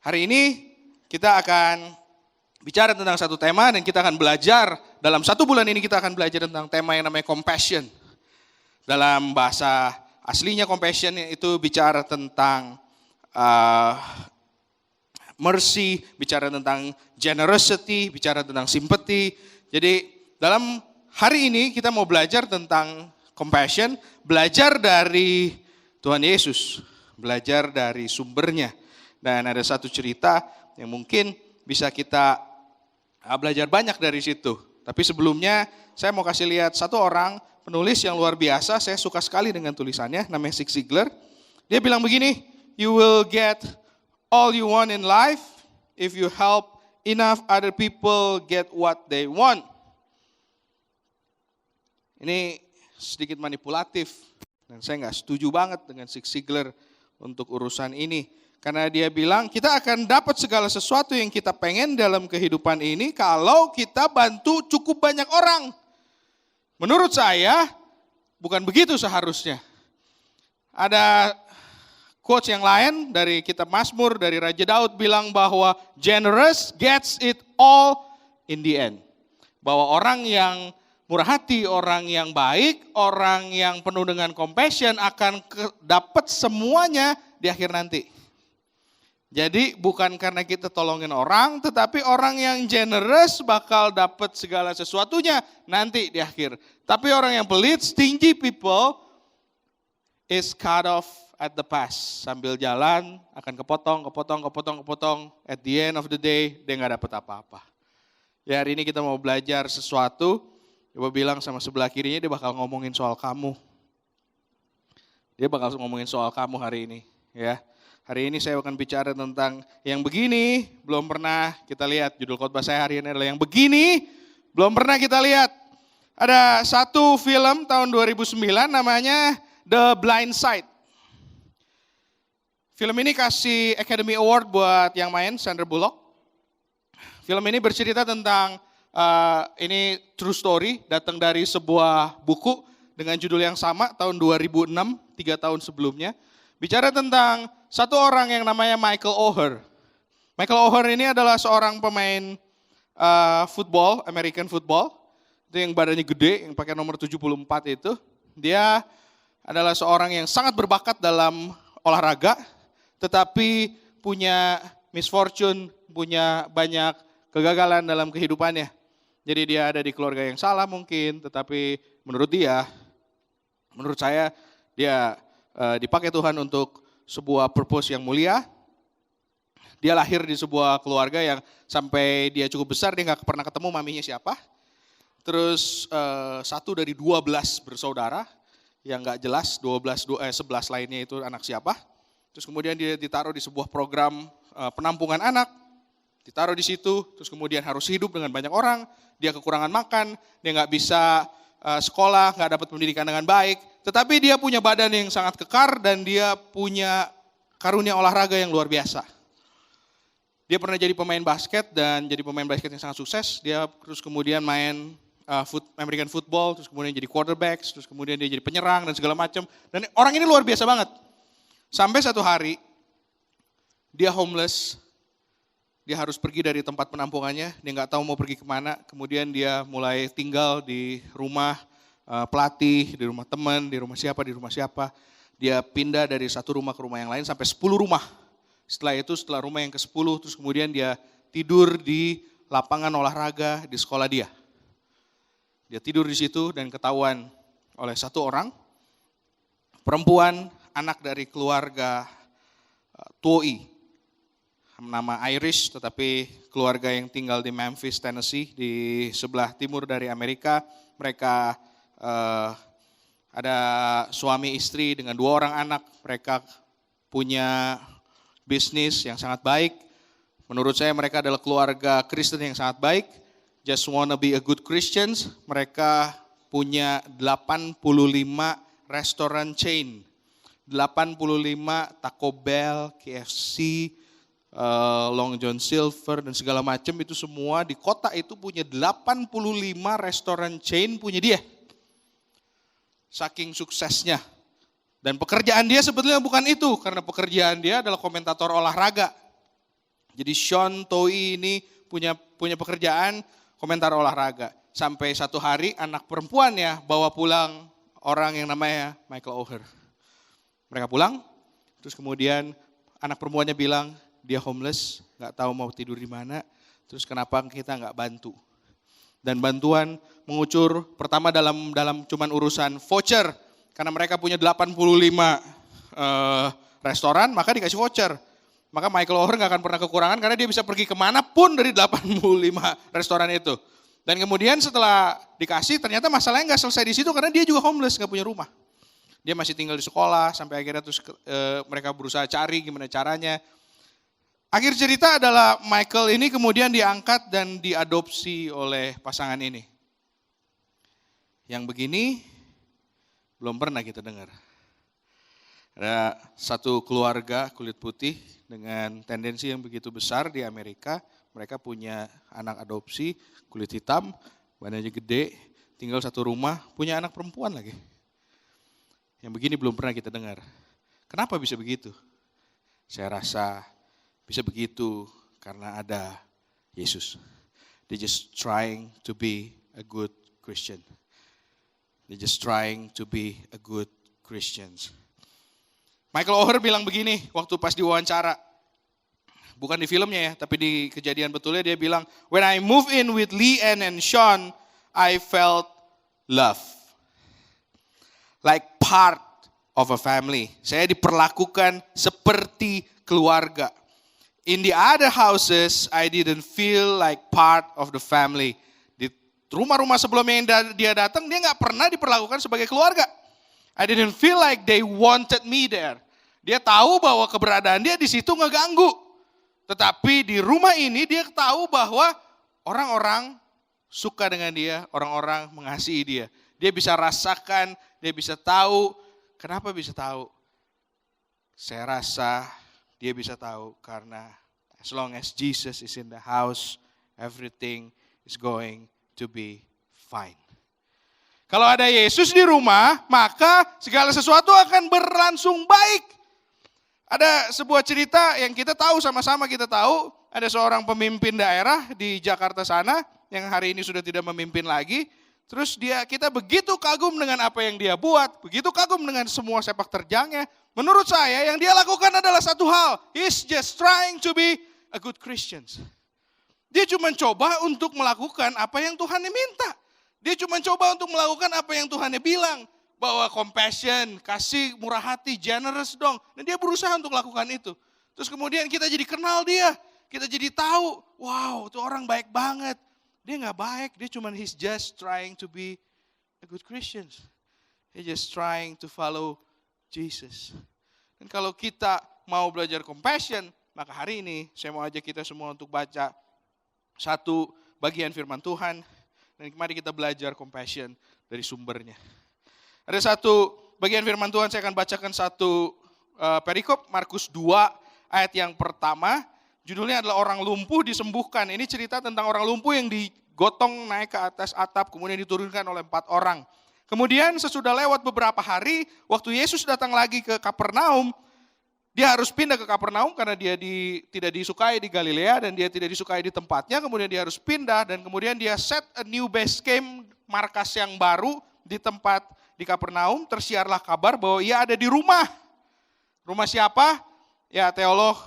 Hari ini kita akan bicara tentang satu tema dan kita akan belajar, dalam 1 bulan ini kita akan belajar tentang tema yang namanya compassion. Dalam bahasa aslinya compassion itu bicara tentang mercy, bicara tentang generosity, bicara tentang sympathy. Jadi dalam hari ini kita mau belajar tentang compassion, belajar dari Tuhan Yesus, belajar dari sumbernya. Dan ada satu cerita yang mungkin bisa kita belajar banyak dari situ. Tapi sebelumnya saya mau kasih lihat satu orang penulis yang luar biasa, saya suka sekali dengan tulisannya, namanya Zig Ziglar. Dia bilang begini, you will get all you want in life if you help enough other people get what they want. Ini sedikit manipulatif dan saya nggak setuju banget dengan Zig Ziglar untuk urusan ini. Karena dia bilang kita akan dapat segala sesuatu yang kita pengen dalam kehidupan ini kalau kita bantu cukup banyak orang. Menurut saya bukan begitu seharusnya. Ada quotes yang lain dari kitab Mazmur dari Raja Daud bilang bahwa generous gets it all in the end. Bahwa orang yang murah hati, orang yang baik, orang yang penuh dengan compassion akan dapat semuanya di akhir nanti. Jadi bukan karena kita tolongin orang, tetapi orang yang generous bakal dapat segala sesuatunya nanti di akhir. Tapi orang yang pelit, stingy people is cut off at the pass. Sambil jalan akan kepotong. At the end of the day dia nggak dapat apa-apa. Ya hari ini kita mau belajar sesuatu. Coba bilang sama sebelah kirinya, dia bakal ngomongin soal kamu. Dia bakal ngomongin soal kamu hari ini, ya. Hari ini saya akan bicara tentang yang begini, belum pernah kita lihat. Judul khotbah saya hari ini adalah yang begini, belum pernah kita lihat. Ada satu film tahun 2009 namanya The Blind Side. Film ini kasih Academy Award buat yang main, Sandra Bullock. Film ini bercerita tentang, ini true story, datang dari sebuah buku dengan judul yang sama tahun 2006, 3 tahun sebelumnya. Bicara tentang satu orang yang namanya Michael Oher. Michael Oher ini adalah seorang pemain football, American football. Itu yang badannya gede, yang pakai nomor 74 itu. Dia adalah seorang yang sangat berbakat dalam olahraga, tetapi punya misfortune, punya banyak kegagalan dalam kehidupannya. Jadi dia ada di keluarga yang salah mungkin, tetapi menurut saya, dia dipakai Tuhan untuk sebuah purpose yang mulia. Dia lahir di sebuah keluarga yang sampai dia cukup besar dia nggak pernah ketemu maminya siapa. Terus 1 dari 12 bersaudara yang nggak jelas, 11 lainnya itu anak siapa. Terus kemudian dia ditaruh di sebuah program penampungan anak, ditaruh di situ. Terus kemudian harus hidup dengan banyak orang. Dia kekurangan makan, dia nggak bisa sekolah, nggak dapat pendidikan dengan baik, tetapi dia punya badan yang sangat kekar dan dia punya karunia olahraga yang luar biasa. Dia pernah jadi pemain basket dan jadi pemain basket yang sangat sukses. Dia terus kemudian main American football, terus kemudian jadi quarterback, terus kemudian dia jadi penyerang dan segala macam. Dan orang ini luar biasa banget. Sampai satu hari dia homeless. Dia harus pergi dari tempat penampungannya, dia nggak tahu mau pergi kemana. Kemudian dia mulai tinggal di rumah pelatih, di rumah teman, di rumah siapa. Dia pindah dari satu rumah ke rumah yang lain sampai 10 rumah. Setelah rumah yang ke-10, terus kemudian dia tidur di lapangan olahraga di sekolah dia. Dia tidur di situ dan ketahuan oleh satu orang, perempuan, anak dari keluarga Tuoi. Nama Irish, tetapi keluarga yang tinggal di Memphis, Tennessee, di sebelah timur dari Amerika. Mereka ada suami istri dengan 2 orang anak. Mereka punya bisnis yang sangat baik. Menurut saya mereka adalah keluarga Kristen yang sangat baik. Just wanna be a good Christians. Mereka punya 85 restoran chain. 85 Taco Bell, KFC, Long John Silver dan segala macam itu semua di kota itu punya 85 restoran chain punya dia. Saking suksesnya. Dan pekerjaan dia sebetulnya bukan itu, karena pekerjaan dia adalah komentator olahraga. Jadi Sean Toi ini punya pekerjaan komentar olahraga. Sampai satu hari anak perempuannya bawa pulang orang yang namanya Michael Oher. Mereka pulang, terus kemudian anak perempuannya bilang dia homeless, gak tahu mau tidur di mana. Terus kenapa kita gak bantu? Dan bantuan mengucur pertama dalam cuman urusan voucher. Karena mereka punya 85 restoran, maka dikasih voucher. Maka Michael Oher gak akan pernah kekurangan karena dia bisa pergi kemanapun dari 85 restoran itu. Dan kemudian setelah dikasih ternyata masalahnya gak selesai di situ karena dia juga homeless, gak punya rumah. Dia masih tinggal di sekolah sampai akhirnya terus mereka berusaha cari gimana caranya. Akhir cerita adalah Michael ini kemudian diangkat dan diadopsi oleh pasangan ini. Yang begini belum pernah kita dengar. Ada satu keluarga kulit putih dengan tendensi yang begitu besar di Amerika. Mereka punya anak adopsi kulit hitam, badannya gede, tinggal satu rumah, punya anak perempuan lagi. Yang begini belum pernah kita dengar. Kenapa bisa begitu? Saya rasa bisa begitu karena ada Yesus. They just trying to be a good Christian. They just trying to be a good Christians. Michael Oher bilang begini waktu pas diwawancara. Bukan di filmnya ya, tapi di kejadian betulnya dia bilang, when I move in with Leanne and Sean, I felt love. Like part of a family. Saya diperlakukan seperti keluarga. In the other houses, I didn't feel like part of the family. Di rumah-rumah sebelumnya yang dia datang, dia gak pernah diperlakukan sebagai keluarga. I didn't feel like they wanted me there. Dia tahu bahwa keberadaan dia di situ ngeganggu. Tetapi di rumah ini dia tahu bahwa orang-orang suka dengan dia, orang-orang mengasihi dia. Dia bisa rasakan, dia bisa tahu. Kenapa bisa tahu? Saya rasa dia bisa tahu karena as long as Jesus is in the house, everything is going to be fine. Kalau ada Yesus di rumah, maka segala sesuatu akan berlangsung baik. Ada sebuah cerita yang kita tahu, sama-sama kita tahu, ada seorang pemimpin daerah di Jakarta sana, yang hari ini sudah tidak memimpin lagi. Terus kita begitu kagum dengan apa yang dia buat, begitu kagum dengan semua sepak terjangnya. Menurut saya yang dia lakukan adalah satu hal, he's just trying to be a good Christian. Dia cuma coba untuk melakukan apa yang Tuhan minta. Dia cuma coba untuk melakukan apa yang Tuhan bilang. Bahwa compassion, kasih, murah hati, generous dong. Dan dia berusaha untuk lakukan itu. Terus kemudian kita jadi kenal dia. Kita jadi tahu, wow itu orang baik banget. Dia gak baik, dia cuma he's just trying to be a good Christian. He's just trying to follow Jesus. Dan kalau kita mau belajar compassion, maka hari ini saya mau ajak kita semua untuk baca satu bagian firman Tuhan. Dan mari kita belajar compassion dari sumbernya. Ada satu bagian firman Tuhan, saya akan bacakan satu perikop, Markus 2 ayat yang pertama. Judulnya adalah orang lumpuh disembuhkan. Ini cerita tentang orang lumpuh yang digotong naik ke atas atap, kemudian diturunkan oleh 4 orang. Kemudian sesudah lewat beberapa hari, waktu Yesus datang lagi ke Kapernaum, dia harus pindah ke Kapernaum karena dia tidak disukai di Galilea dan dia tidak disukai di tempatnya. Kemudian dia harus pindah dan kemudian dia set a new base camp, markas yang baru di tempat di Kapernaum. Tersiarlah kabar bahwa ia ada di rumah. Rumah siapa? Ya teolog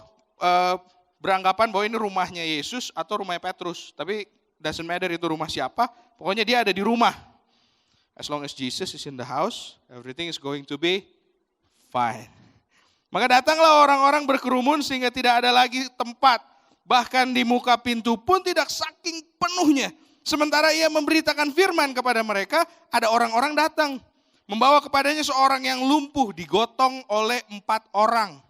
beranggapan bahwa ini rumahnya Yesus atau rumahnya Petrus. Tapi doesn't matter itu rumah siapa. Pokoknya dia ada di rumah. As long as Jesus is in the house, everything is going to be fine. Maka datanglah orang-orang berkerumun sehingga tidak ada lagi tempat. Bahkan di muka pintu pun tidak, saking penuhnya. Sementara ia memberitakan firman kepada mereka, ada orang-orang datang. Membawa kepadanya seorang yang lumpuh digotong oleh 4 orang.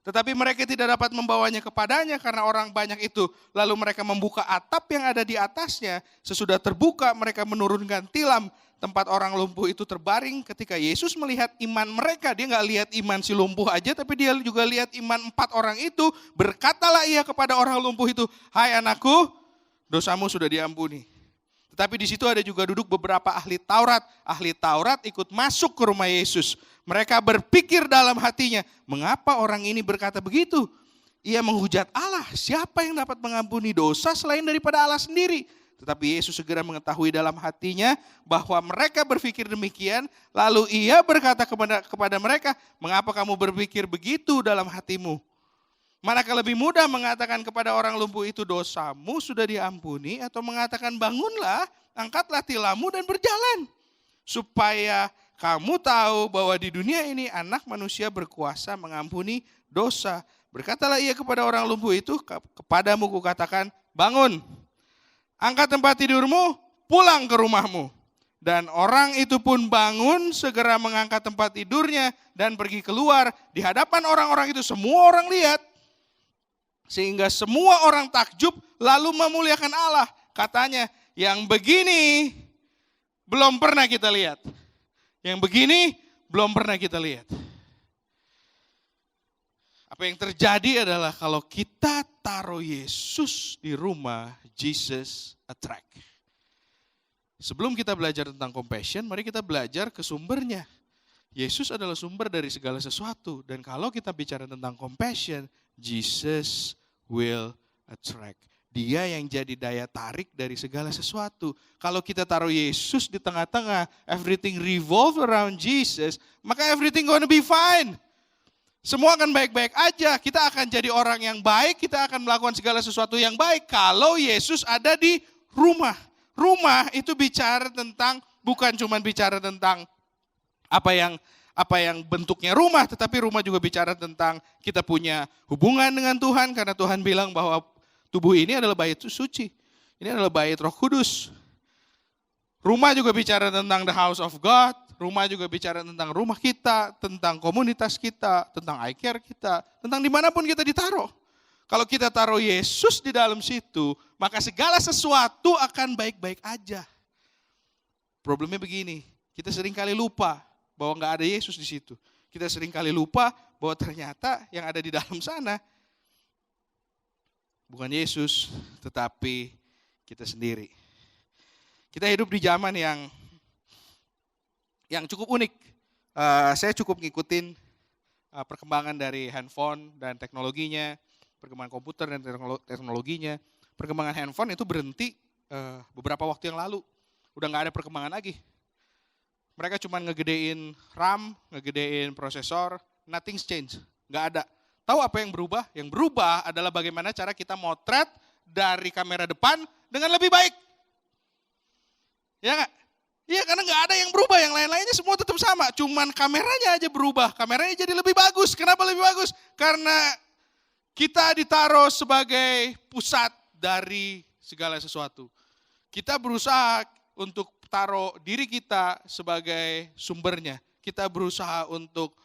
Tetapi mereka tidak dapat membawanya kepadanya karena orang banyak itu. Lalu mereka membuka atap yang ada di atasnya. Sesudah terbuka mereka menurunkan tilam. Tempat orang lumpuh itu terbaring. Ketika Yesus melihat iman mereka, dia gak lihat iman si lumpuh aja, tapi dia juga lihat iman 4 orang itu. Berkatalah ia kepada orang lumpuh itu, hai anakku, dosamu sudah diampuni. Tetapi di situ ada juga duduk beberapa ahli Taurat. Ahli Taurat ikut masuk ke rumah Yesus. Mereka berpikir dalam hatinya, mengapa orang ini berkata begitu? Ia menghujat Allah, siapa yang dapat mengampuni dosa selain daripada Allah sendiri? Tetapi Yesus segera mengetahui dalam hatinya bahwa mereka berpikir demikian. Lalu ia berkata kepada mereka, mengapa kamu berpikir begitu dalam hatimu? Manakah lebih mudah mengatakan kepada orang lumpuh itu dosamu sudah diampuni, atau mengatakan bangunlah, angkatlah tilammu dan berjalan. Supaya kamu tahu bahwa di dunia ini anak manusia berkuasa mengampuni dosa. Berkatalah ia kepada orang lumpuh itu, kepadamu kukatakan, bangun, angkat tempat tidurmu, pulang ke rumahmu. Dan orang itu pun bangun, segera mengangkat tempat tidurnya dan pergi keluar. Di hadapan orang-orang itu semua orang lihat. Sehingga semua orang takjub lalu memuliakan Allah. Katanya, yang begini belum pernah kita lihat. Yang begini belum pernah kita lihat. Apa yang terjadi adalah kalau kita taruh Yesus di rumah, Jesus attract. Sebelum kita belajar tentang compassion, mari kita belajar ke sumbernya. Yesus adalah sumber dari segala sesuatu. Dan kalau kita bicara tentang compassion, Jesus will attract. Dia yang jadi daya tarik dari segala sesuatu. Kalau kita taruh Yesus di tengah-tengah, everything revolve around Jesus, maka everything gonna be fine. Semua akan baik-baik aja. Kita akan jadi orang yang baik, kita akan melakukan segala sesuatu yang baik kalau Yesus ada di rumah. Rumah itu bicara tentang, bukan cuma bicara tentang apa yang bentuknya rumah, tetapi rumah juga bicara tentang kita punya hubungan dengan Tuhan, karena Tuhan bilang bahwa tubuh ini adalah bait suci. Ini adalah bait Roh Kudus. Rumah juga bicara tentang the house of God. Rumah juga bicara tentang rumah kita, tentang komunitas kita, tentang iCare kita, tentang dimanapun kita ditaruh. Kalau kita taruh Yesus di dalam situ, maka segala sesuatu akan baik-baik aja. Problemnya begini, kita seringkali lupa bahwa nggak ada Yesus di situ. Kita seringkali lupa bahwa ternyata yang ada di dalam sana bukan Yesus, tetapi kita sendiri. Kita hidup di zaman yang cukup unik. Saya cukup ngikutin perkembangan dari handphone dan teknologinya, perkembangan komputer dan teknologinya. Perkembangan handphone itu berhenti beberapa waktu yang lalu. Udah nggak ada perkembangan lagi. Mereka cuma ngegedein RAM, ngegedein prosesor, nothing's change. Nggak ada. Tahu apa yang berubah? Yang berubah adalah bagaimana cara kita motret dari kamera depan dengan lebih baik. Ya nggak? Iya, karena nggak ada yang berubah, yang lain-lainnya semua tetap sama. Cuman kameranya aja berubah, kameranya jadi lebih bagus. Kenapa lebih bagus? Karena kita ditaruh sebagai pusat dari segala sesuatu. Kita berusaha untuk taruh diri kita sebagai sumbernya. Kita berusaha untuk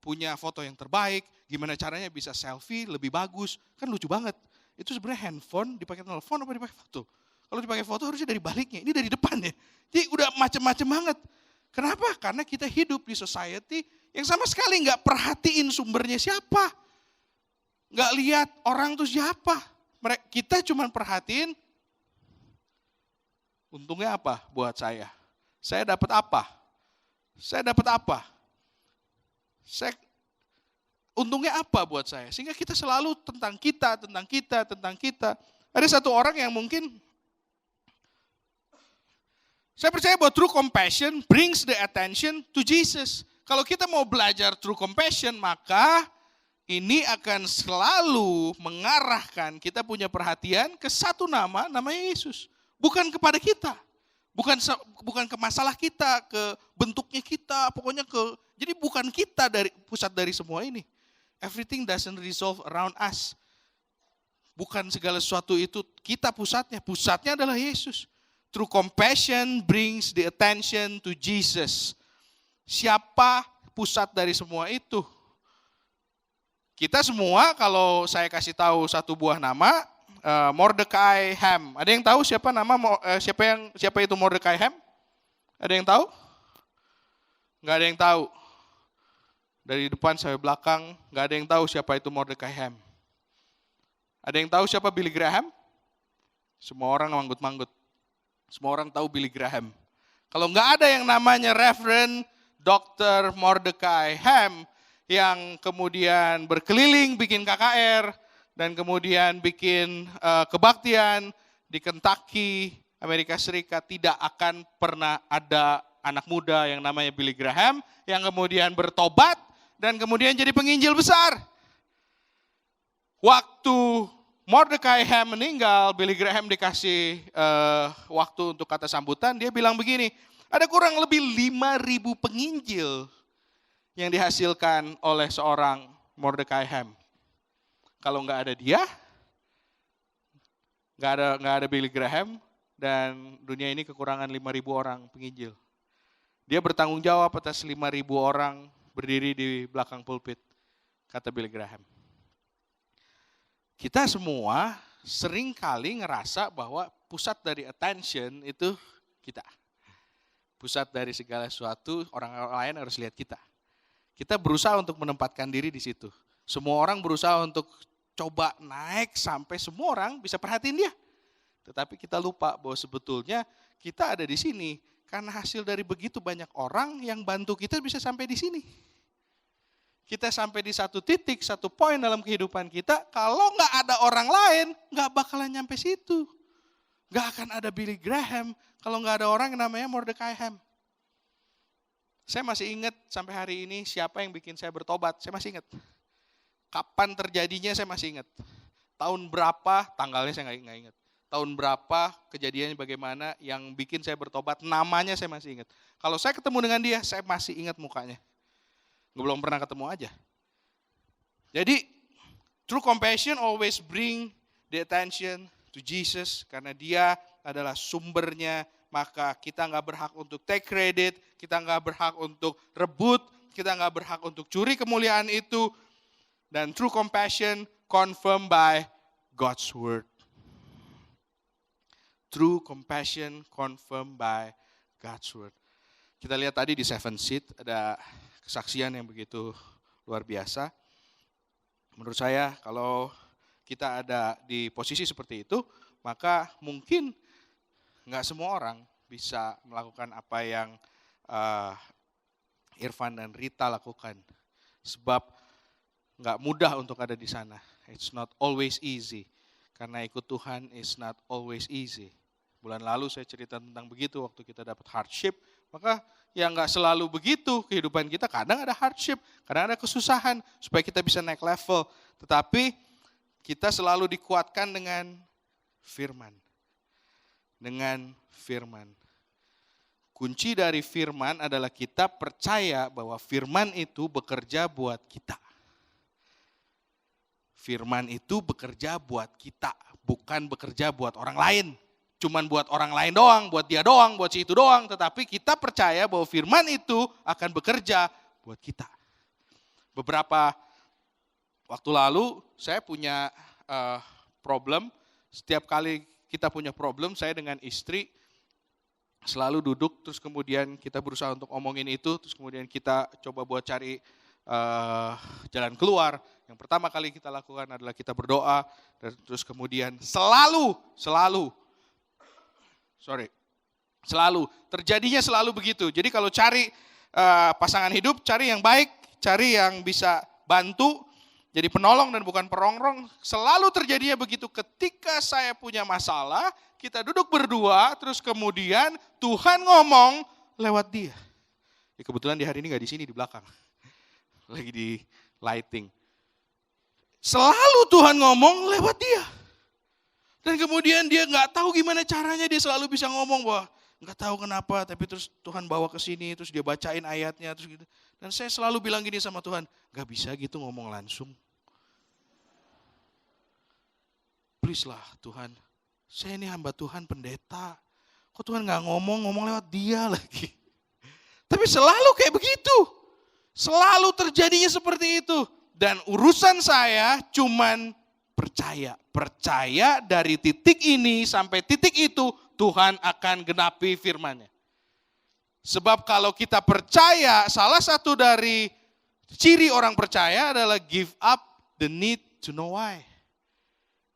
punya foto yang terbaik, gimana caranya bisa selfie lebih bagus. Kan lucu banget. Itu sebenarnya handphone dipakai telepon apa dipakai foto? Kalau dipakai foto harusnya dari baliknya, ini dari depannya. Jadi udah macam-macam banget. Kenapa? Karena kita hidup di society yang sama sekali nggak perhatiin sumbernya siapa. Nggak lihat orang itu siapa. Kita cuma perhatiin untungnya apa buat saya. Saya dapat apa? Saya dapat apa? Untungnya apa buat saya? Sehingga kita selalu tentang kita, tentang kita, tentang kita. Ada satu orang yang mungkin, saya percaya bahwa true compassion brings the attention to Jesus. Kalau kita mau belajar true compassion, maka ini akan selalu mengarahkan kita punya perhatian ke satu nama, namanya Yesus. Bukan kepada kita. Bukan ke masalah kita, ke bentuknya kita, pokoknya jadi bukan kita pusat dari semua ini. Everything doesn't resolve around us. Bukan segala sesuatu itu kita pusatnya adalah Yesus. True compassion brings the attention to Jesus. Siapa pusat dari semua itu? Kita semua, kalau saya kasih tahu satu buah nama, Mordecai Ham. Ada yang tahu siapa itu Mordecai Ham? Ada yang tahu? Nggak ada yang tahu. Dari depan sampai belakang, nggak ada yang tahu siapa itu Mordecai Ham. Ada yang tahu siapa Billy Graham? Semua orang manggut-manggut. Semua orang tahu Billy Graham. Kalau nggak ada yang namanya Reverend Dr. Mordecai Ham yang kemudian berkeliling bikin KKR, dan kemudian bikin kebaktian di Kentucky, Amerika Serikat, tidak akan pernah ada anak muda yang namanya Billy Graham yang kemudian bertobat dan kemudian jadi penginjil besar. Waktu Mordecai Ham meninggal, Billy Graham dikasih waktu untuk kata sambutan, dia bilang begini, ada kurang lebih 5.000 penginjil yang dihasilkan oleh seorang Mordecai Ham. Kalau nggak ada dia, nggak ada Billy Graham, dan dunia ini kekurangan 5.000 orang penginjil. Dia bertanggung jawab atas 5.000 orang berdiri di belakang pulpit, kata Billy Graham. Kita semua sering kali ngerasa bahwa pusat dari attention itu kita. Pusat dari segala sesuatu, orang lain harus lihat kita. Kita berusaha untuk menempatkan diri di situ. Semua orang berusaha untuk coba naik sampai semua orang bisa perhatiin dia. Tetapi kita lupa bahwa sebetulnya kita ada di sini karena hasil dari begitu banyak orang yang bantu kita bisa sampai di sini. Kita sampai di satu titik, satu poin dalam kehidupan kita, kalau nggak ada orang lain, nggak bakalan nyampe situ. Nggak akan ada Billy Graham kalau nggak ada orang yang namanya Mordecai Ham. Saya masih ingat sampai hari ini siapa yang bikin saya bertobat, saya masih ingat. Kapan terjadinya saya masih ingat. Tahun berapa, tanggalnya saya nggak ingat. Tahun berapa, kejadiannya bagaimana, yang bikin saya bertobat, namanya saya masih ingat. Kalau saya ketemu dengan dia, saya masih ingat mukanya. Belum pernah ketemu aja. Jadi, true compassion always bring the attention to Jesus, karena dia adalah sumbernya, maka kita nggak berhak untuk take credit, kita nggak berhak untuk rebut, kita nggak berhak untuk curi kemuliaan itu, dan true compassion confirmed by God's word. True compassion confirmed by God's word. Kita lihat tadi di 7 Seed ada kesaksian yang begitu luar biasa. Menurut saya kalau kita ada di posisi seperti itu, maka mungkin nggak semua orang bisa melakukan apa yang Irfan dan Rita lakukan. Sebab nggak mudah untuk ada di sana. It's not always easy. Karena ikut Tuhan is not always easy. Bulan lalu saya cerita tentang begitu waktu kita dapat hardship. Maka ya nggak selalu begitu kehidupan kita. Kadang ada hardship, kadang ada kesusahan supaya kita bisa naik level. Tetapi kita selalu dikuatkan dengan firman. Dengan firman. Kunci dari firman adalah kita percaya bahwa firman itu bekerja buat kita. Firman itu bekerja buat kita, bukan bekerja buat orang lain. Cuman buat orang lain doang, buat dia doang, buat si itu doang. Tetapi kita percaya bahwa firman itu akan bekerja buat kita. Beberapa waktu lalu saya punya problem. Setiap kali kita punya problem, saya dengan istri selalu duduk, terus kemudian kita berusaha untuk omongin itu, terus kemudian kita coba buat cari jalan keluar. Yang pertama kali kita lakukan adalah kita berdoa, dan terus kemudian selalu terjadinya selalu begitu. Jadi kalau cari pasangan hidup, cari yang baik, cari yang bisa bantu, jadi penolong dan bukan perongrong. Selalu terjadinya begitu. Ketika saya punya masalah, kita duduk berdua, terus kemudian Tuhan ngomong lewat dia. Ya, kebetulan di hari ini nggak di sini, di belakang, lagi di lighting. Selalu Tuhan ngomong lewat dia. Dan kemudian dia nggak tahu gimana caranya, dia selalu bisa ngomong bahwa nggak tahu kenapa, tapi terus Tuhan bawa ke sini, terus dia bacain ayatnya, terus gitu. Dan saya selalu bilang gini sama Tuhan, nggak bisa gitu ngomong langsung. Please lah Tuhan, saya ini hamba Tuhan, pendeta. Kok Tuhan nggak ngomong lewat dia lagi. Tapi selalu kayak begitu. Selalu terjadinya seperti itu. Dan urusan saya cuman percaya. Percaya dari titik ini sampai titik itu Tuhan akan genapi firman-Nya. Sebab kalau kita percaya, salah satu dari ciri orang percaya adalah give up the need to know why.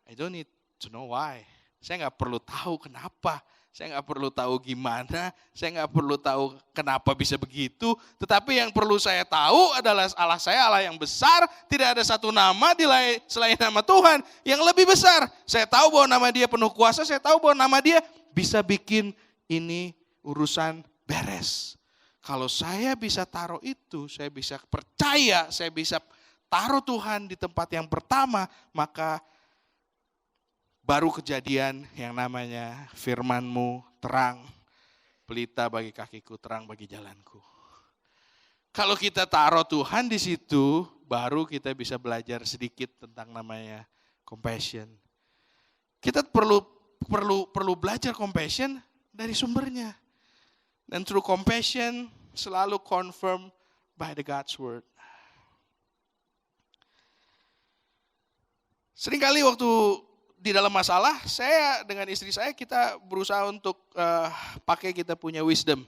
I don't need to know why. Saya nggak perlu tahu kenapa. saya nggak perlu tahu gimana, saya nggak perlu tahu kenapa bisa begitu. Tetapi yang perlu saya tahu adalah Allah saya Allah yang besar, tidak ada satu nama selain nama Tuhan yang lebih besar. Saya tahu bahwa nama Dia penuh kuasa, saya tahu bahwa nama Dia bisa bikin ini urusan beres. Kalau saya bisa taruh itu, saya bisa percaya, saya bisa taruh Tuhan di tempat yang pertama, maka baru kejadian yang namanya firman-Mu terang, pelita bagi kakiku, terang bagi jalanku. Kalau kita taruh Tuhan di situ, baru kita bisa belajar sedikit tentang namanya compassion. Kita perlu belajar compassion dari sumbernya. Dan through compassion selalu confirm by the God's word. Seringkali waktu di dalam masalah, saya dengan istri saya kita berusaha untuk pakai kita punya wisdom.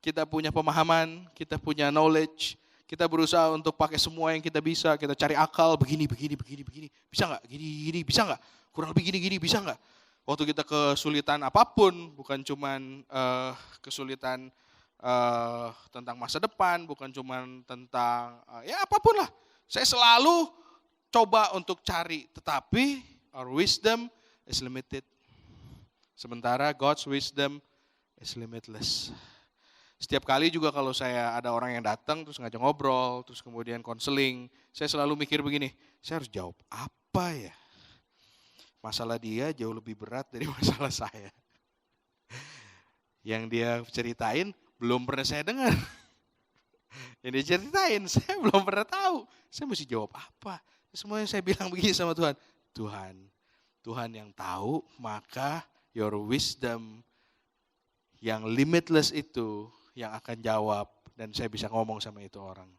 Kita punya pemahaman, kita punya knowledge. Kita berusaha untuk pakai semua yang kita bisa. Kita cari akal, begini. Bisa nggak? Gini, bisa nggak? Kurang lebih gini, bisa nggak? Waktu kita kesulitan apapun, bukan cuman kesulitan tentang masa depan, bukan cuman tentang ya apapun lah. Saya selalu coba untuk cari, tetapi our wisdom is limited. Sementara God's wisdom is limitless. Setiap kali juga kalau saya ada orang yang datang terus ngajak ngobrol, terus kemudian konseling, saya selalu mikir begini, saya harus jawab apa ya? Masalah dia jauh lebih berat dari masalah saya. Yang dia ceritain belum pernah saya dengar. Yang dia ceritain saya belum pernah tahu. Saya mesti jawab apa? Semua yang saya bilang begini sama Tuhan. Tuhan yang tahu, maka your wisdom yang limitless itu yang akan jawab dan saya bisa ngomong sama itu orang.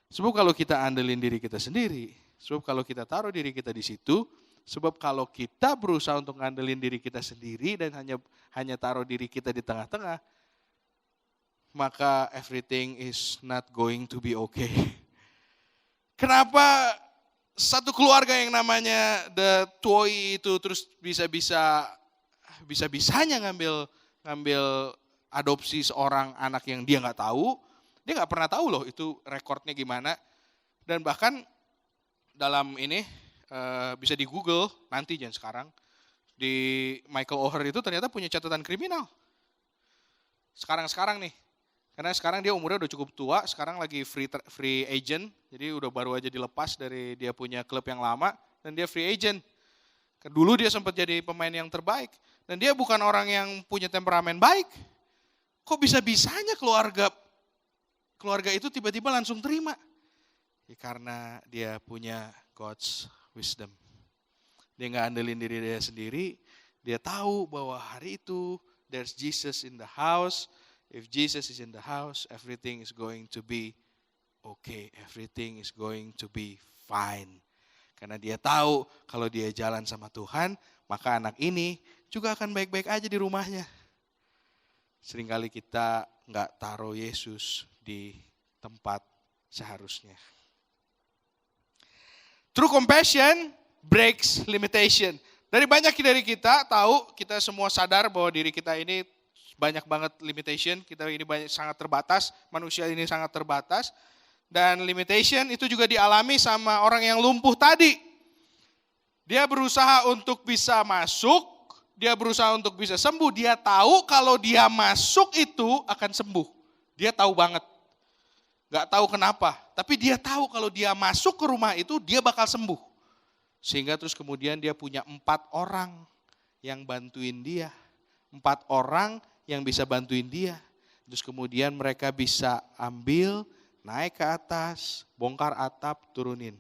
Sebab kalau kita andelin diri kita sendiri, sebab kalau kita taruh diri kita di situ, sebab kalau kita berusaha untuk ngandelin diri kita sendiri dan hanya taruh diri kita di tengah-tengah, maka everything is not going to be okay. Kenapa satu keluarga yang namanya The Toy itu terus bisa-bisanya ngambil adopsi seorang anak yang dia nggak tahu, dia nggak pernah tahu loh itu rekornya gimana, dan bahkan dalam ini bisa di Google nanti jangan sekarang, di Michael O'Hare itu ternyata punya catatan kriminal. Sekarang nih. Karena sekarang dia umurnya udah cukup tua, sekarang lagi free agent, jadi udah baru aja dilepas dari dia punya klub yang lama, dan dia free agent. Dulu dia sempat jadi pemain yang terbaik, dan dia bukan orang yang punya temperamen baik. Kok bisa-bisanya keluarga itu tiba-tiba langsung terima? Ya karena dia punya God's wisdom. Dia nggak andelin diri dia sendiri, dia tahu bahwa hari itu there's Jesus in the house. If Jesus is in the house, everything is going to be okay. Everything is going to be fine. Karena dia tahu kalau dia jalan sama Tuhan, maka anak ini juga akan baik-baik aja di rumahnya. Seringkali kita nggak taruh Yesus di tempat seharusnya. True compassion breaks limitation. Dari banyak dari kita tahu, kita semua sadar bahwa diri kita ini banyak banget limitation, kita ini sangat terbatas, manusia ini sangat terbatas. Dan limitation itu juga dialami sama orang yang lumpuh tadi. Dia berusaha untuk bisa masuk, dia berusaha untuk bisa sembuh, dia tahu kalau dia masuk itu akan sembuh. Dia tahu banget, gak tahu kenapa, tapi dia tahu kalau dia masuk ke rumah itu dia bakal sembuh. Sehingga terus kemudian dia punya 4 orang yang bantuin dia, 4 orang yang bisa bantuin dia. Terus kemudian mereka bisa ambil, naik ke atas, bongkar atap, turunin.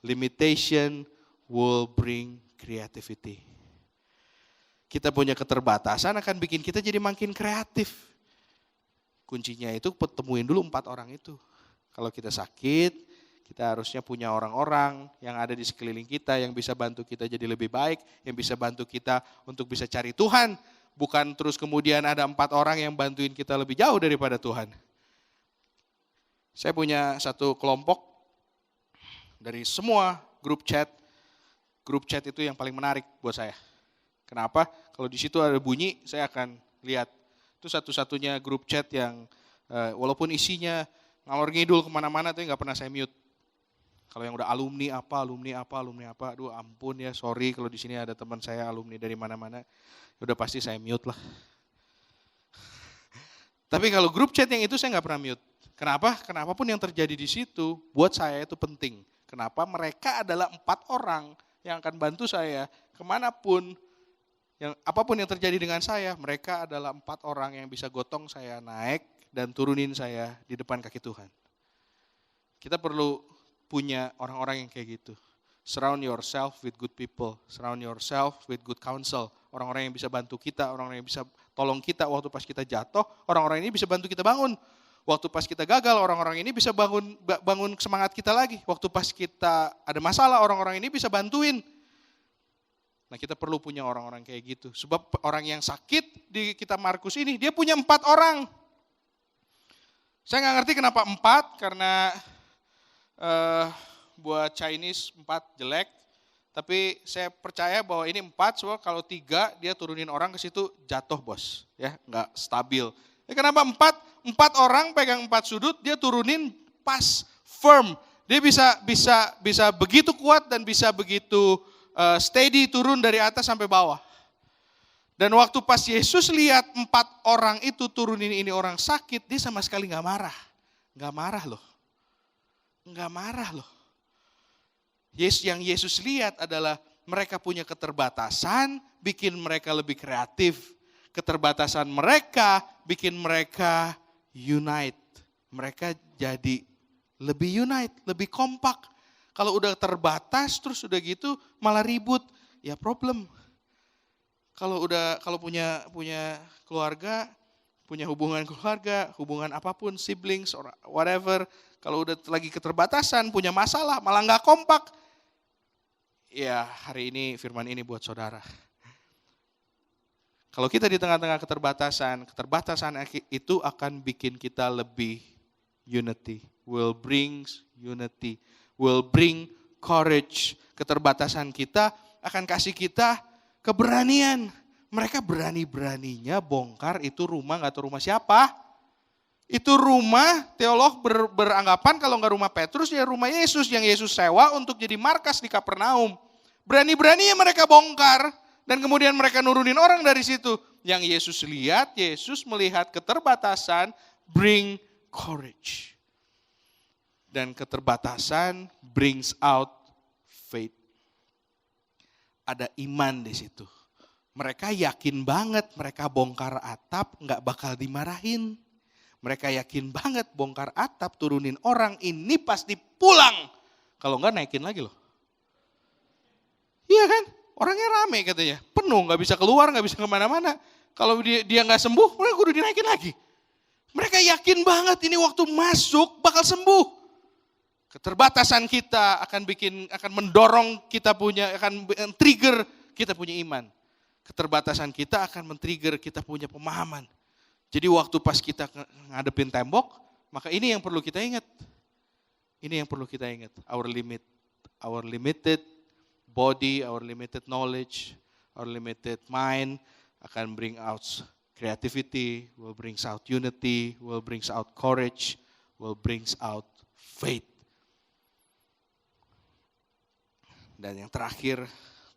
Limitation will bring creativity. Kita punya keterbatasan akan bikin kita jadi makin kreatif. Kuncinya itu temuin dulu 4 orang itu. Kalau kita sakit, kita harusnya punya orang-orang yang ada di sekeliling kita yang bisa bantu kita jadi lebih baik, yang bisa bantu kita untuk bisa cari Tuhan. Bukan terus kemudian ada 4 orang yang bantuin kita lebih jauh daripada Tuhan. Saya punya satu kelompok dari semua grup chat itu yang paling menarik buat saya. Kenapa? Kalau di situ ada bunyi, saya akan lihat. Itu satu-satunya grup chat yang walaupun isinya ngalor ngidul kemana-mana, tapi nggak pernah saya mute. Kalau yang udah alumni apa, aduh ampun ya, sorry kalau di sini ada teman saya alumni dari mana-mana, udah pasti saya mute lah. Tapi kalau grup chat yang itu saya nggak pernah mute. Kenapa? Kenapapun yang terjadi di situ, buat saya itu penting. Kenapa? Mereka adalah 4 orang yang akan bantu saya kemanapun, apapun yang terjadi dengan saya, mereka adalah 4 orang yang bisa gotong saya naik dan turunin saya di depan kaki Tuhan. Kita perlu punya orang-orang yang kayak gitu. Surround yourself with good people. Surround yourself with good counsel. Orang-orang yang bisa bantu kita, orang-orang yang bisa tolong kita waktu pas kita jatuh. Orang-orang ini bisa bantu kita bangun. Waktu pas kita gagal, orang-orang ini bisa bangun semangat kita lagi. Waktu pas kita ada masalah, orang-orang ini bisa bantuin. Nah, kita perlu punya orang-orang kayak gitu. Sebab orang yang sakit di kitab Markus ini, dia punya 4 orang. Saya nggak ngerti kenapa 4, karena buat Chinese 4 jelek, tapi saya percaya bahwa ini 4, so kalau 3 dia turunin orang ke situ jatuh bos, ya nggak stabil. Kenapa 4? 4 orang pegang 4 sudut, dia turunin pas, firm. Dia bisa begitu kuat dan bisa begitu steady turun dari atas sampai bawah. Dan waktu pas Yesus lihat 4 orang itu turunin ini orang sakit, dia sama sekali nggak marah, nggak marah loh. Enggak marah loh. Yang Yesus lihat adalah mereka punya keterbatasan, bikin mereka lebih kreatif. Keterbatasan mereka bikin mereka unite. Mereka jadi lebih unite, lebih kompak. Kalau udah terbatas terus udah gitu malah ribut, ya problem. Kalau punya keluarga, punya hubungan keluarga, hubungan apapun, siblings or whatever, kalau udah lagi keterbatasan, punya masalah, malah nggak kompak. Ya hari ini firman ini buat saudara. Kalau kita di tengah-tengah keterbatasan itu akan bikin kita lebih unity. Will bring unity, will bring courage. Keterbatasan kita akan kasih kita keberanian. Mereka berani-beraninya bongkar itu rumah, nggak tahu rumah siapa. Itu rumah, teolog beranggapan kalau nggak rumah Petrus, ya rumah Yesus yang Yesus sewa untuk jadi markas di Kapernaum. Berani-beraninya mereka bongkar dan kemudian mereka nurunin orang dari situ. Yang Yesus lihat, Yesus melihat keterbatasan, bring courage. Dan keterbatasan brings out faith. Ada iman di situ. Mereka yakin banget mereka bongkar atap nggak bakal dimarahin. Mereka yakin banget bongkar atap, turunin orang, ini pasti pulang. Kalau enggak naikin lagi loh. Iya kan? Orangnya rame katanya. Penuh, gak bisa keluar, gak bisa kemana-mana. Kalau dia gak sembuh, mereka kudu dinaikin lagi. Mereka yakin banget ini waktu masuk bakal sembuh. Keterbatasan kita akan mendorong kita akan trigger kita punya iman. Keterbatasan kita akan men-trigger kita punya pemahaman. Jadi waktu pas kita ngadepin tembok, maka ini yang perlu kita ingat. Ini yang perlu kita ingat. Our limited body, our limited knowledge, our limited mind akan bring out creativity, will brings out unity, will brings out courage, will brings out faith. Dan yang terakhir,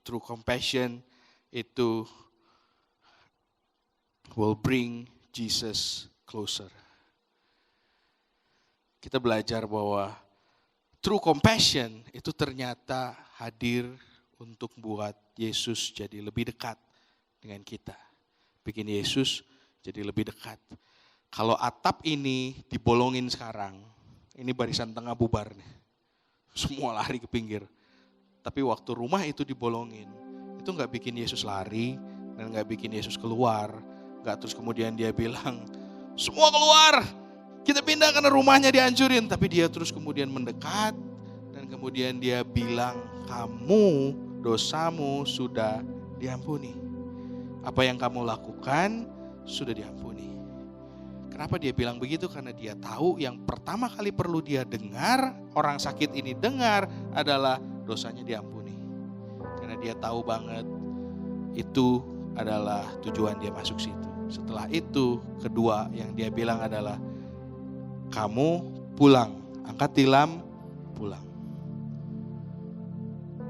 true compassion itu will bring Jesus closer. Kita belajar bahwa true compassion itu ternyata hadir untuk buat Yesus jadi lebih dekat dengan kita. Bikin Yesus jadi lebih dekat. Kalau atap ini dibolongin sekarang, ini barisan tengah bubar nih. Semua lari ke pinggir. Tapi waktu rumah itu dibolongin, itu gak bikin Yesus lari dan gak bikin Yesus keluar. Gak terus kemudian dia bilang, semua keluar, kita pindah karena rumahnya dihancurin. Tapi dia terus kemudian mendekat dan kemudian dia bilang, kamu dosamu sudah diampuni. Apa yang kamu lakukan sudah diampuni. Kenapa dia bilang begitu? Karena dia tahu yang pertama kali perlu dia dengar, orang sakit ini dengar adalah dosanya diampuni. Karena dia tahu banget Itu adalah tujuan dia masuk situ. Setelah itu, kedua yang dia bilang adalah, kamu pulang, angkat tilam, pulang.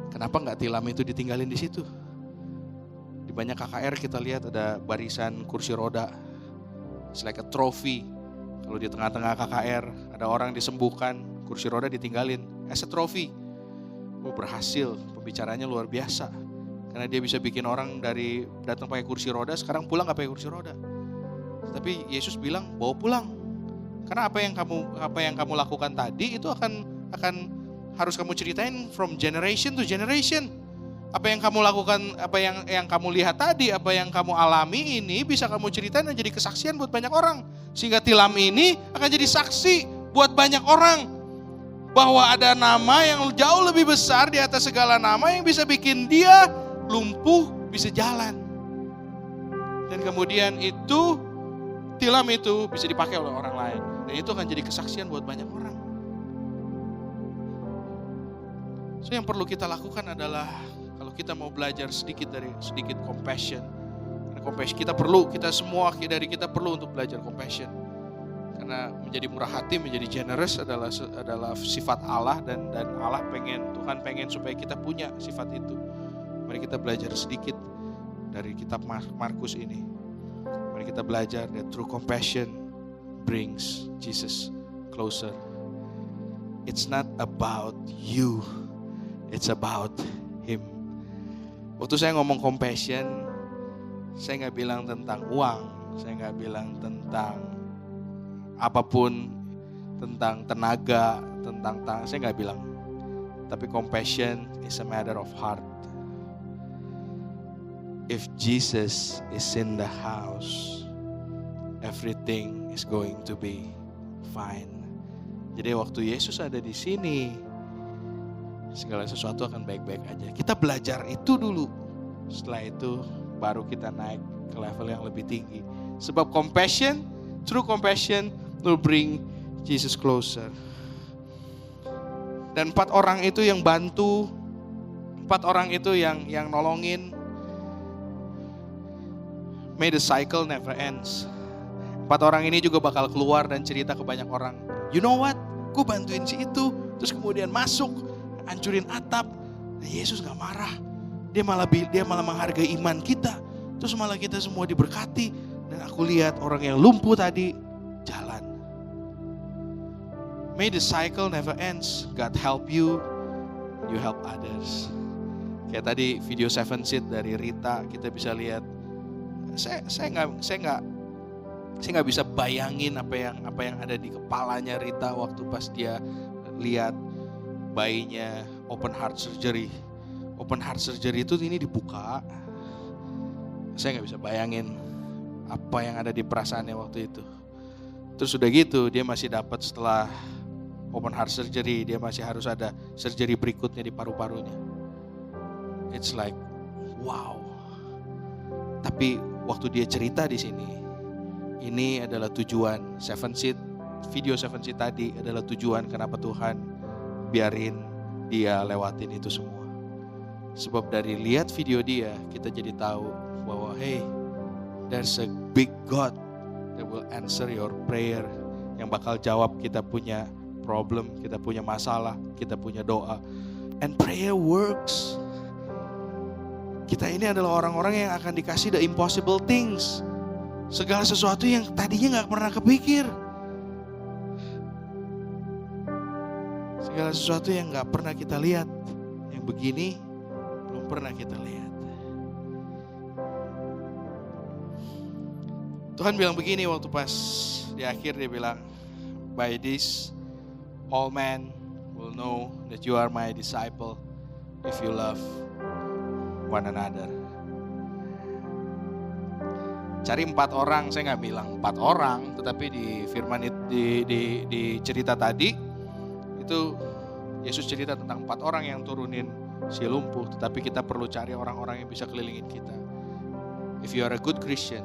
Kenapa nggak tilam itu ditinggalin di situ? Di banyak KKR kita lihat ada barisan kursi roda. It's like a trophy. Kalau di tengah-tengah KKR ada orang disembuhkan, kursi roda ditinggalin as a trophy. Oh, berhasil, pembicaranya luar biasa. Karena dia bisa bikin orang dari datang pakai kursi roda, sekarang pulang nggak pakai kursi roda. Tapi Yesus bilang bawa pulang. Karena apa yang kamu lakukan tadi itu akan harus kamu ceritain from generation to generation. Apa yang kamu lakukan, apa yang kamu lihat tadi, apa yang kamu alami ini bisa kamu ceritain dan jadi kesaksian buat banyak orang. Sehingga tilam ini akan jadi saksi buat banyak orang. Bahwa ada nama yang jauh lebih besar di atas segala nama yang bisa bikin dia lumpuh bisa jalan. Dan kemudian itu, tilam itu bisa dipakai oleh orang lain. Dan itu akan jadi kesaksian buat banyak orang. So yang perlu kita lakukan adalah, kalau kita mau belajar sedikit compassion. Karena compassion kita semua dari kita perlu untuk belajar compassion. Karena menjadi murah hati, menjadi generous adalah sifat Allah dan Allah Tuhan pengen supaya kita punya sifat itu. Mari kita belajar sedikit dari kitab Markus ini. Mari kita belajar that true compassion brings Jesus closer. It's not about you, it's about Him. Waktu saya ngomong compassion, saya nggak bilang tentang uang, saya nggak bilang tentang apapun, tentang tenaga, saya nggak bilang. Tapi compassion is a matter of heart. If Jesus is in the house, everything is going to be fine. Jadi waktu Yesus ada di sini, segala sesuatu akan baik-baik aja. Kita belajar itu dulu. Setelah itu baru kita naik ke level yang lebih tinggi. Sebab compassion, true compassion will bring Jesus closer. Dan 4 orang itu yang bantu, 4 orang itu yang nolongin. May the cycle never ends. 4 orang ini juga bakal keluar dan cerita ke banyak orang. You know what? Gue bantuin si itu, terus kemudian masuk, hancurin atap. Nah, Yesus gak marah. Dia malah menghargai iman kita. Terus malah kita semua diberkati. Dan aku lihat orang yang lumpuh tadi jalan. May the cycle never ends. God help you, you help others. Kayak tadi video 7 Seat dari Rita, kita bisa lihat. Saya nggak bisa bayangin apa yang ada di kepalanya Rita waktu pas dia lihat bayinya open heart surgery. Open heart surgery itu ini dibuka. Saya nggak bisa bayangin apa yang ada di perasaannya waktu itu. Terus udah gitu dia masih dapat setelah open heart surgery, dia masih harus ada surgery berikutnya di paru-parunya. It's like wow. Tapi waktu dia cerita di sini, ini adalah tujuan 7 Seat, video 7 Seat tadi adalah tujuan kenapa Tuhan biarin dia lewatin itu semua. Sebab dari lihat video dia, kita jadi tahu bahwa hey, there's a big God that will answer your prayer, yang bakal jawab kita punya problem, kita punya masalah, kita punya doa. And prayer works. Kita ini adalah orang-orang yang akan dikasih the impossible things. Segala sesuatu yang tadinya gak pernah kepikir. Segala sesuatu yang gak pernah kita lihat. Yang begini belum pernah kita lihat. Tuhan bilang begini waktu pas di akhir, dia bilang, by this all men will know that you are my disciple if you love one another. Cari 4 orang, saya nggak bilang 4 orang, tetapi di firman di cerita tadi itu Yesus cerita tentang 4 orang yang turunin si lumpuh, tetapi kita perlu cari orang-orang yang bisa kelilingin kita. If you are a good Christian,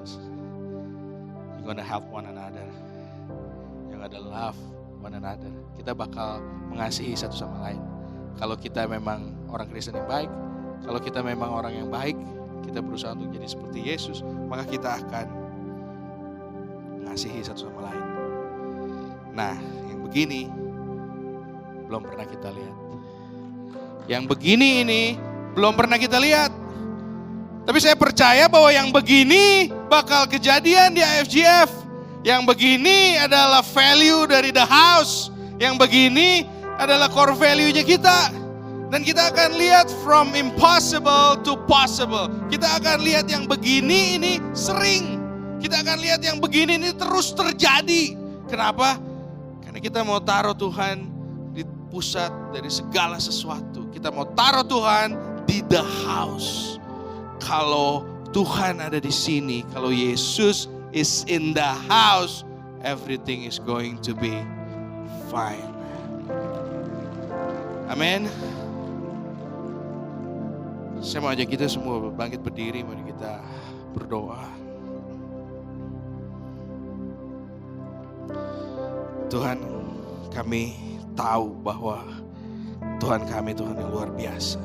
you're gonna help one another. Yang ada love one another. Kita bakal mengasihi satu sama lain. Kalau kita memang orang Kristen yang baik, kalau kita memang orang yang baik, kita berusaha untuk jadi seperti Yesus, maka kita akan mengasihi satu sama lain. Nah, yang begini belum pernah kita lihat. Yang begini ini belum pernah kita lihat. Tapi saya percaya bahwa yang begini bakal kejadian di IFGF. Yang begini adalah value dari The House. Yang begini adalah core value-nya kita. Dan kita akan lihat from impossible to possible. Kita akan lihat yang begini ini sering. Kita akan lihat yang begini ini terus terjadi. Kenapa? Karena kita mau taruh Tuhan di pusat dari segala sesuatu. Kita mau taruh Tuhan di The House. Kalau Tuhan ada di sini, kalau Yesus is in the house, everything is going to be fine. Amin. Saya mau ajak kita semua bangkit berdiri, mari kita berdoa. Tuhan, kami tahu bahwa Tuhan kami Tuhan yang luar biasa.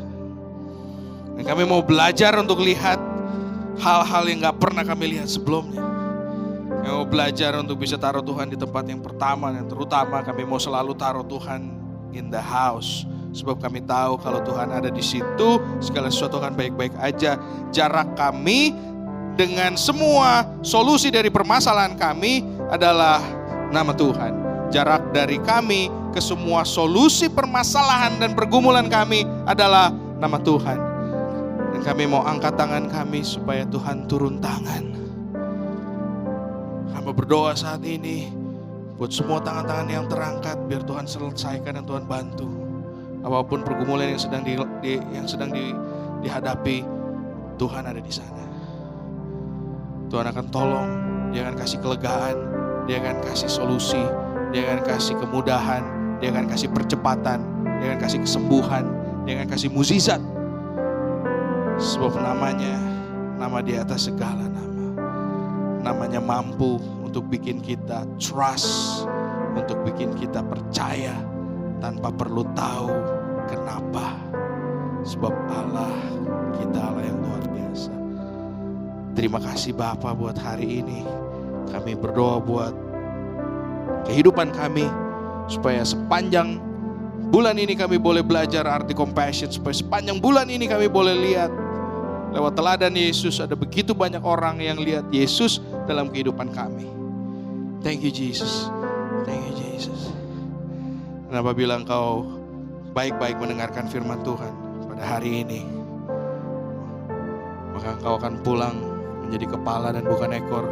Dan kami mau belajar untuk lihat hal-hal yang gak pernah kami lihat sebelumnya. Kami mau belajar untuk bisa taruh Tuhan di tempat yang pertama dan terutama kami mau selalu taruh Tuhan in the house. Sebab kami tahu kalau Tuhan ada di situ, segala sesuatu akan baik-baik aja. Jarak kami dengan semua solusi dari permasalahan kami adalah nama Tuhan. Jarak dari kami ke semua solusi permasalahan dan pergumulan kami adalah nama Tuhan. Dan kami mau angkat tangan kami supaya Tuhan turun tangan. Kami berdoa saat ini buat semua tangan-tangan yang terangkat, biar Tuhan selesaikan dan Tuhan bantu. Apapun pergumulan yang sedang dihadapi, Tuhan ada di sana. Tuhan akan tolong, Dia akan kasih kelegaan, Dia akan kasih solusi, Dia akan kasih kemudahan, Dia akan kasih percepatan, Dia akan kasih kesembuhan, Dia akan kasih mukjizat. Sebab namanya, nama di atas segala nama. Namanya mampu untuk bikin kita trust, untuk bikin kita percaya tanpa perlu tahu kenapa. Sebab Allah, kita Allah yang luar biasa. Terima kasih Bapa buat hari ini. Kami berdoa buat kehidupan kami, supaya sepanjang bulan ini kami boleh belajar arti compassion. Supaya sepanjang bulan ini kami boleh lihat lewat teladan Yesus, ada begitu banyak orang yang lihat Yesus dalam kehidupan kami. Thank you Jesus. Thank you Jesus. Dan apabila engkau baik-baik mendengarkan firman Tuhan pada hari ini, maka engkau akan pulang menjadi kepala dan bukan ekor.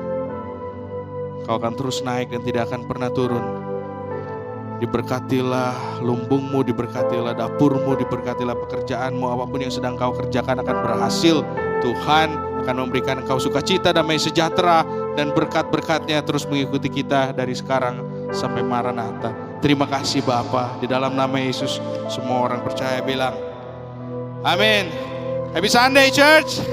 Engkau akan terus naik dan tidak akan pernah turun. Diberkatilah lumbungmu, diberkatilah dapurmu, diberkatilah pekerjaanmu. Apapun yang sedang kau kerjakan akan berhasil. Tuhan akan memberikan engkau sukacita, damai sejahtera, dan berkat-berkatnya terus mengikuti kita dari sekarang sampai Maranatha. Terima kasih Bapa, di dalam nama Yesus semua orang percaya bilang amin. Happy Sunday Church.